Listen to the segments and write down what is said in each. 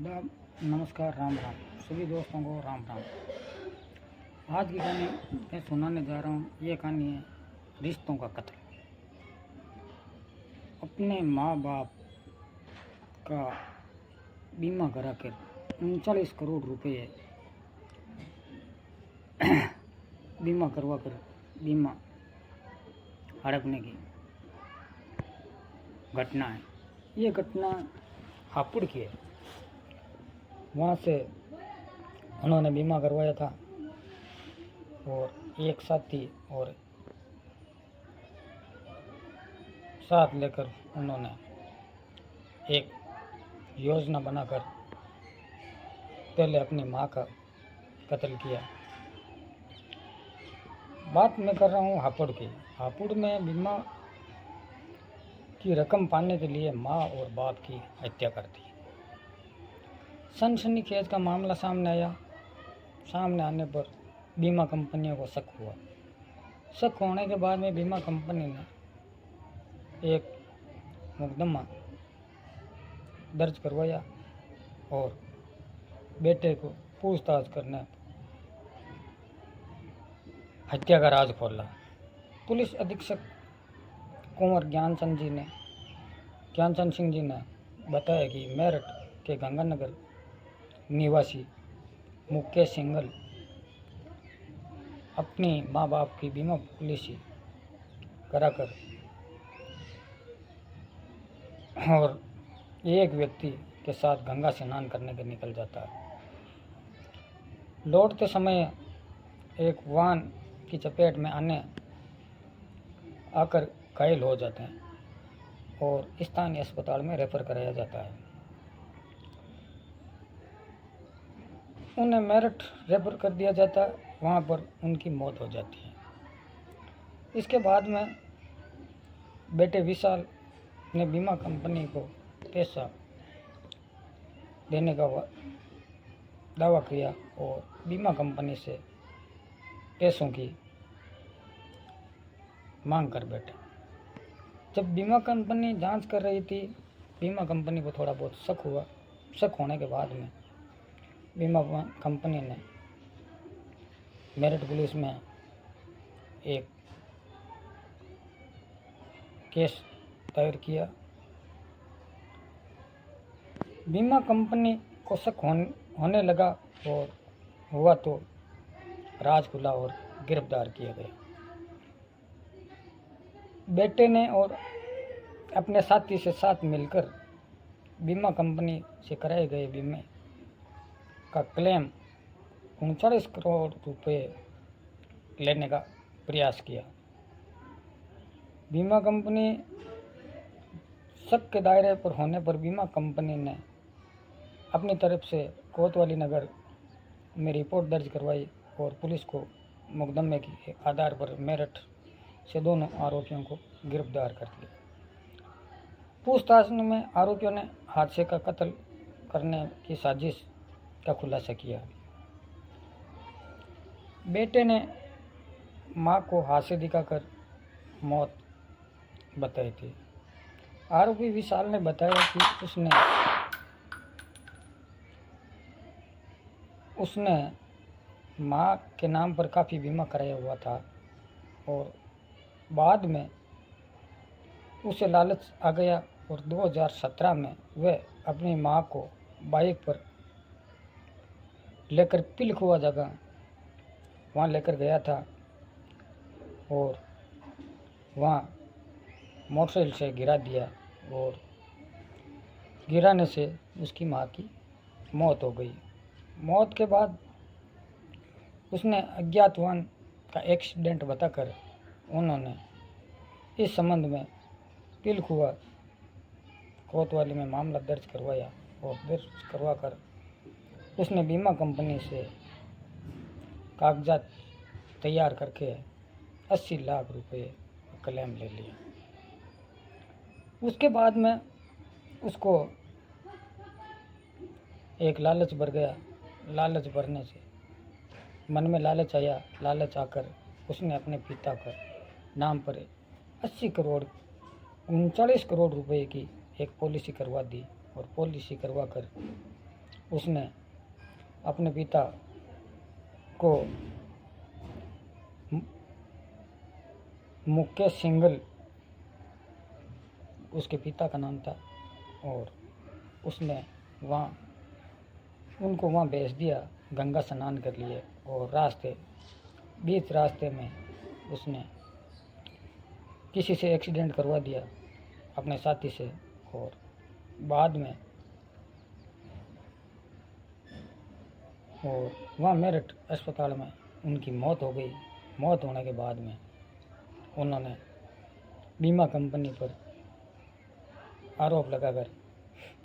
आदाब, नमस्कार, राम राम। सभी दोस्तों को राम राम। आज की कहानी मैं सुनाने जा रहा हूँ। ये कहानी है रिश्तों का कत्ल। अपने माँ बाप का बीमा करा कर 39 करोड़ रुपए बीमा करवा कर बीमा हड़पने की घटना है। ये घटना हापुड़ की है। वहाँ से उन्होंने बीमा करवाया था और एक साथी और साथ लेकर उन्होंने एक योजना बनाकर पहले अपनी माँ का कत्ल किया। बात मैं कर रहा हूँ हापुड़ की। हापुड़ में बीमा की रकम पाने के लिए माँ और बाप की हत्या कर दी। सनसनीखेज का मामला सामने आया। सामने आने पर बीमा कंपनियों को शक हुआ। शक होने के बाद में बीमा कंपनी ने एक मुकदमा दर्ज करवाया और बेटे को पूछताछ करने हत्या का राज खोला। पुलिस अधीक्षक कुंवर ज्ञानचंद सिंह जी ने बताया कि मेरठ के गंगानगर निवासी मुकेश सिंघल अपनी माँ बाप की बीमा पॉलिसी कराकर और एक व्यक्ति के साथ गंगा स्नान करने के निकल जाता है। लौटते समय एक वाहन की चपेट में आकर घायल हो जाते हैं और स्थानीय अस्पताल में रेफर कराया जाता है। उन्हें मेरठ रेफर कर दिया जाता है। वहाँ पर उनकी मौत हो जाती है। इसके बाद में बेटे विशाल ने बीमा कंपनी को पैसा देने का दावा किया और बीमा कंपनी से पैसों की मांग कर बैठे। जब बीमा कंपनी जांच कर रही थी, बीमा कंपनी को थोड़ा बहुत शक हुआ। शक होने के बाद में बीमा कंपनी ने मेरठ पुलिस में एक केस दायर किया। बीमा कंपनी को शक होने लगा और हुआ तो राज खुला और गिरफ्तार किया गया। बेटे ने और अपने साथी से साथ मिलकर बीमा कंपनी से कराए गए बीमे का क्लेम 39 करोड़ रुपए लेने का प्रयास किया। बीमा कंपनी शक के दायरे पर होने पर बीमा कंपनी ने अपनी तरफ से कोतवाली नगर में रिपोर्ट दर्ज करवाई और पुलिस को मुकदमे के आधार पर मेरठ से दोनों आरोपियों को गिरफ्तार कर लिया। पूछताछ में आरोपियों ने हादसे का कत्ल करने की साजिश का खुलासा किया। बेटे ने मां को हादसे दिखाकर मौत बताई थी। आरोपी विशाल ने बताया कि उसने मां के नाम पर काफ़ी बीमा कराया हुआ था और बाद में उसे लालच आ गया और 2017 में वह अपनी मां को बाइक पर लेकर पिलखुआ जगह वहाँ लेकर गया था और वहाँ मोटरसाइकिल से गिरा दिया और गिराने से उसकी माँ की मौत हो गई। मौत के बाद उसने अज्ञात वाहन का एक्सीडेंट बताकर उन्होंने इस संबंध में पिलखुआ कोतवाली में मामला दर्ज करवाया और दर्ज करवाकर उसने बीमा कंपनी से कागजात तैयार करके 80 लाख रुपए क्लेम ले लिया। उसके बाद में उसको एक लालच भर गया। लालच भरने से मन में लालच आया। लालच आकर उसने अपने पिता का नाम पर 39 करोड़ रुपए की एक पॉलिसी करवा दी और पॉलिसी करवा कर उसने अपने पिता को मुकेश सिंघल उसके पिता का नाम था, और उसने उनको वहाँ भेज दिया गंगा स्नान के लिए। और बीच रास्ते में उसने किसी से एक्सीडेंट करवा दिया अपने साथी से, और बाद में और वहाँ मेरठ अस्पताल में उनकी मौत हो गई। मौत होने के बाद में उन्होंने बीमा कंपनी पर आरोप लगाकर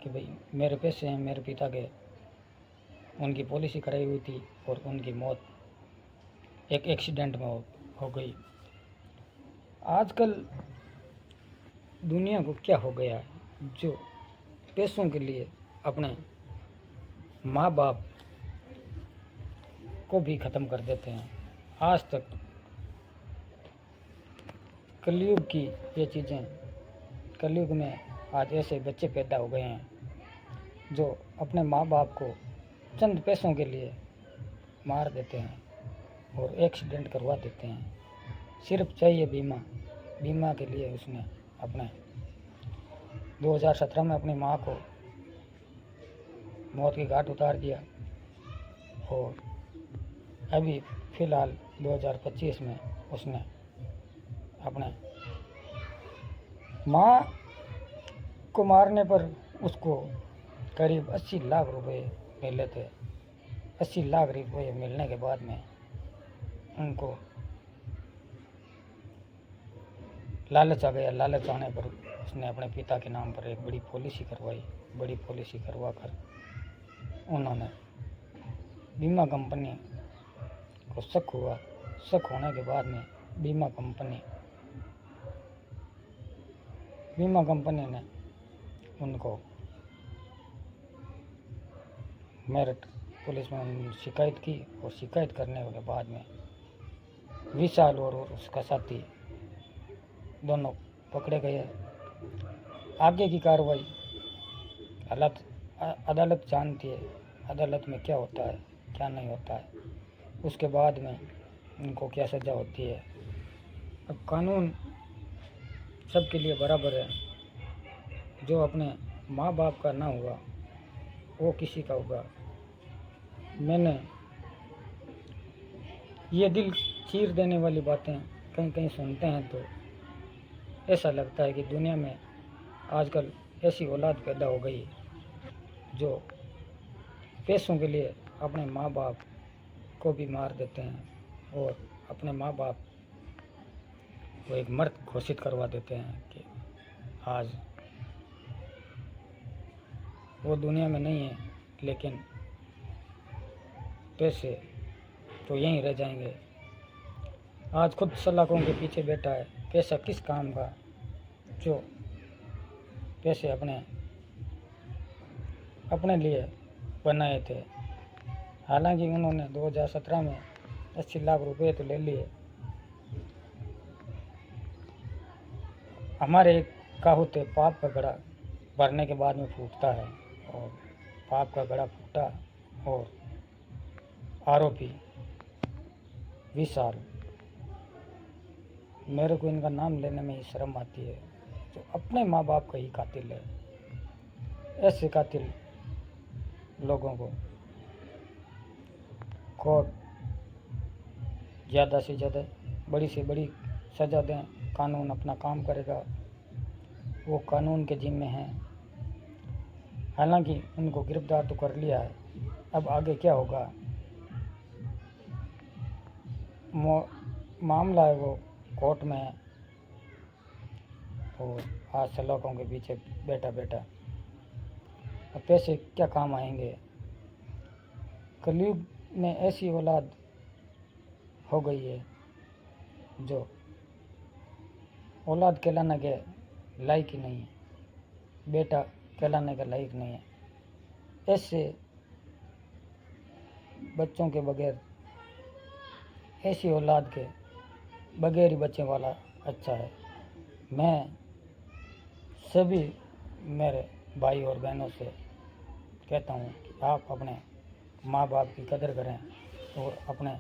कि भाई मेरे पैसे हैं, मेरे पिता के, उनकी पॉलिसी कराई हुई थी और उनकी मौत एक एक्सीडेंट में हो गई। आजकल दुनिया को क्या हो गया है, जो पैसों के लिए अपने माँ बाप को भी ख़त्म कर देते हैं। आज तक कलयुग की ये चीज़ें, कलयुग में आज ऐसे बच्चे पैदा हो गए हैं जो अपने माँ बाप को चंद पैसों के लिए मार देते हैं और एक्सीडेंट करवा देते हैं। सिर्फ चाहिए बीमा के लिए उसने अपने 2017 में अपनी माँ को मौत की घाट उतार दिया, और अभी फ़िलहाल 2025 में उसने अपने माँ को मारने पर उसको करीब 80 लाख रुपए मिले थे। 80 लाख रुपए मिलने के बाद में उनको लालच आ गया। लालच आने पर उसने अपने पिता के नाम पर एक बड़ी पॉलिसी करवाई। बड़ी पॉलिसी करवा कर उन्होंने बीमा कंपनी को शक हुआ। शक होने के बाद में बीमा कंपनी ने उनको मेरठ पुलिस में शिकायत की, और शिकायत करने के बाद में विशाल और उसका साथी दोनों पकड़े गए। आगे की कार्रवाई अदालत जानती है, अदालत में क्या होता है क्या नहीं होता है, उसके बाद में उनको क्या सज़ा होती है। अब कानून सबके लिए बराबर है। जो अपने माँ बाप का ना हुआ वो किसी का होगा। मैंने ये दिल चीर देने वाली बातें कहीं कहीं सुनते हैं तो ऐसा लगता है कि दुनिया में आजकल ऐसी औलाद पैदा हो गई जो पैसों के लिए अपने माँ बाप को भी मार देते हैं और अपने माँ बाप को एक मर्द घोषित करवा देते हैं कि आज वो दुनिया में नहीं है, लेकिन पैसे तो यहीं रह जाएंगे। आज खुद सलाखों के पीछे बैठा है। पैसा किस काम का, जो पैसे अपने लिए बनाए थे। हालांकि उन्होंने 2017 में 80 लाख रुपए तो ले लिए। हमारे एक कहावत है, पाप का घड़ा भरने के बाद में फूटता है, और पाप का घड़ा फूटा और आरोपी विशाल, मेरे को इनका नाम लेने में ही शर्म आती है, जो अपने माँ बाप का ही कातिल है। ऐसे कातिल लोगों को कोर्ट ज़्यादा से ज़्यादा बड़ी से बड़ी सज़ा दें। कानून अपना काम करेगा, वो कानून के जिम्मे हैं। हालांकि उनको गिरफ्तार तो कर लिया है, अब आगे क्या होगा मामला है वो कोर्ट में है, और आज सलाखों के पीछे बैठा अब पैसे क्या काम आएंगे। कलयुग में ऐसी औलाद हो गई है जो औलाद कहलाने के लायक ही नहीं है, बेटा कहलाने के लायक नहीं है। ऐसे बच्चों के बगैर, ऐसी औलाद के बगैर ही बच्चे वाला अच्छा है। मैं सभी मेरे भाई और बहनों से कहता हूँ कि आप अपने माँ बाप की कदर करें और अपने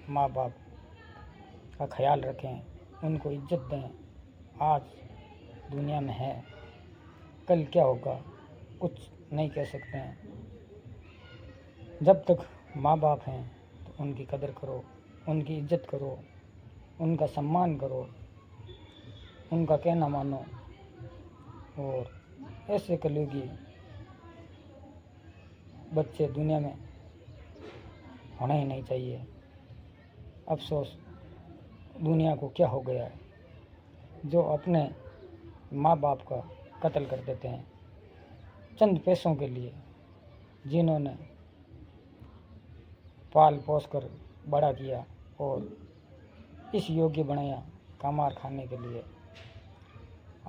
माँ बाप का ख्याल रखें, उनको इज्जत दें। आज दुनिया में है, कल क्या होगा कुछ नहीं कह सकते हैं। जब तक माँ बाप हैं तो उनकी कदर करो, उनकी इज्जत करो, उनका सम्मान करो, उनका कहना मानो। और ऐसे कलयुगी बच्चे दुनिया में होना ही नहीं चाहिए। अफसोस दुनिया को क्या हो गया है, जो अपने माँ बाप का कत्ल कर देते हैं चंद पैसों के लिए, जिन्होंने पाल पोस कर बड़ा किया और इस योग्य बनाया कमार खाने के लिए।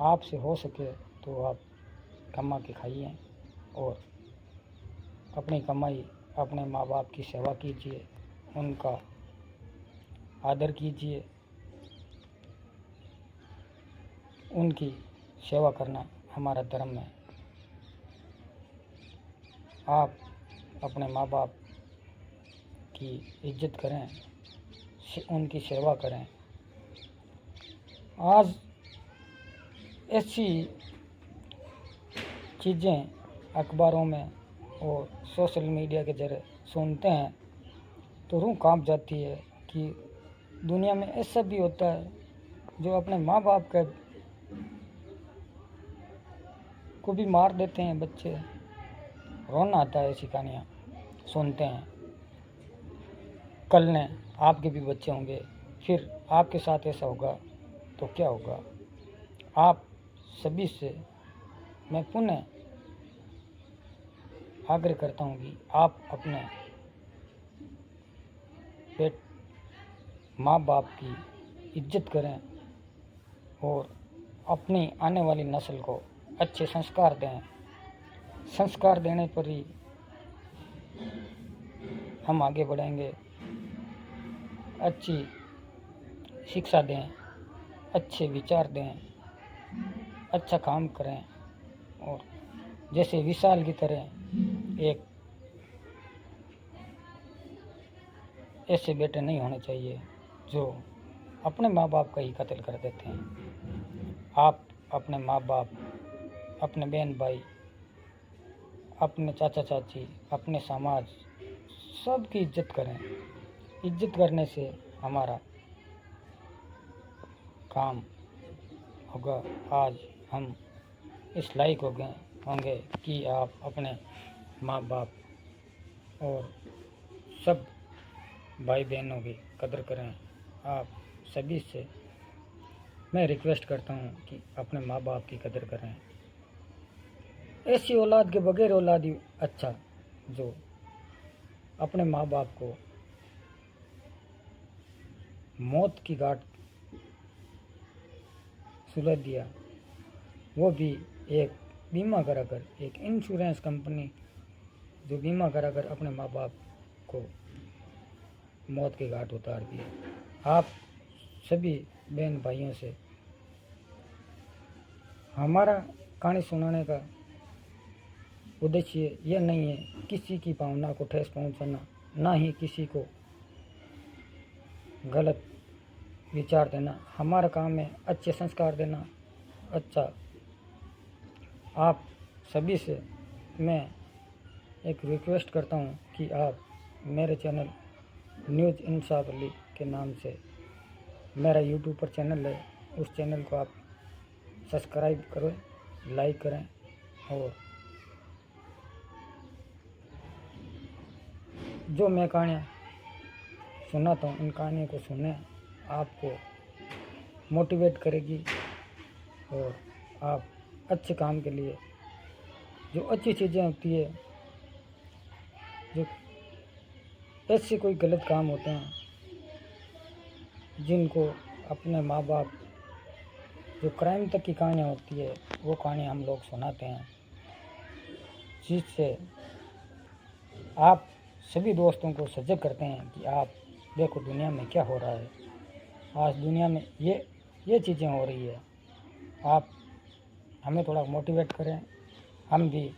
आपसे हो सके तो आप कमा के खाइए और अपनी कमाई अपने माँ बाप की सेवा कीजिए, उनका आदर कीजिए। उनकी सेवा करना हमारा धर्म है। आप अपने माँ बाप की इज्जत करें, उनकी सेवा करें। आज ऐसी चीज़ें अखबारों में और सोशल मीडिया के जरिए सुनते हैं तो रूह कांप जाती है कि दुनिया में ऐसा भी होता है जो अपने माँ बाप को भी मार देते हैं बच्चे। रोना आता है ऐसी कहानियाँ सुनते हैं। कल ने आपके भी बच्चे होंगे, फिर आपके साथ ऐसा होगा तो क्या होगा। आप सभी से मैं पुनः आग्रह करता हूँ कि आप अपने पेट माँ बाप की इज्जत करें और अपनी आने वाली नस्ल को अच्छे संस्कार दें। संस्कार देने पर ही हम आगे बढ़ेंगे। अच्छी शिक्षा दें, अच्छे विचार दें, अच्छा काम करें और जैसे विशाल की तरह एक ऐसे बेटे नहीं होने चाहिए जो अपने माँ बाप का ही कत्ल कर देते हैं। आप अपने माँ बाप, अपने बहन भाई, अपने चाचा चाची, अपने समाज सबकी इज्जत करें। इज्जत करने से हमारा काम होगा। आज हम इस लायक हो गए होंगे कि आप अपने माँ बाप और सब भाई बहनों की कदर करें। आप सभी से मैं रिक्वेस्ट करता हूँ कि अपने माँ बाप की कदर करें। ऐसी औलाद के बगैर औलाद ही अच्छा, जो अपने माँ बाप को मौत की घाट सुलझ दिया, वो भी एक बीमा कराकर, एक इंश्योरेंस कंपनी जो बीमा कराकर अपने माँ बाप को मौत के घाट उतार दिया। आप सभी बहन भाइयों से हमारा कहानी सुनाने का उद्देश्य यह नहीं है किसी की भावना को ठेस पहुंचाना, ना ही किसी को गलत विचार देना। हमारा काम है अच्छे संस्कार देना। अच्छा, आप सभी से मैं एक रिक्वेस्ट करता हूं कि आप मेरे चैनल न्यूज़ इंसाफ अली के नाम से मेरा यूट्यूब पर चैनल है, उस चैनल को आप सब्सक्राइब करें, लाइक करें और जो मैं कहानियाँ सुनाता हूँ उन कहानियों को सुने। आपको मोटिवेट करेगी और आप अच्छे काम के लिए, जो अच्छी चीज़ें होती है, जो ऐसे कोई गलत काम होते हैं जिनको अपने माँ बाप, जो क्राइम तक की कहानियाँ होती है, वो कहानियाँ हम लोग सुनाते हैं, जिससे आप सभी दोस्तों को सजग करते हैं कि आप देखो दुनिया में क्या हो रहा है। आज दुनिया में ये चीज़ें हो रही है। आप हमें थोड़ा मोटिवेट करें, हम भी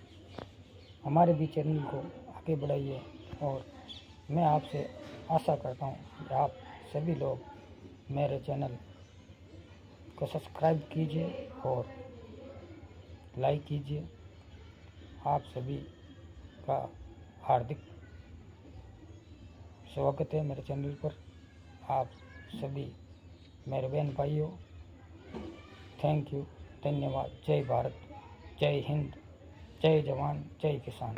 हमारे भी चैनल को आगे बढ़ाइए। और मैं आपसे आशा करता हूँ कि आप सभी लोग मेरे चैनल को सब्सक्राइब कीजिए और लाइक कीजिए। आप सभी का हार्दिक स्वागत है मेरे चैनल पर। आप सभी मेरे बहन भाइयों, थैंक यू, धन्यवाद। जय भारत, जय हिंद, जय जवान, जय किसान।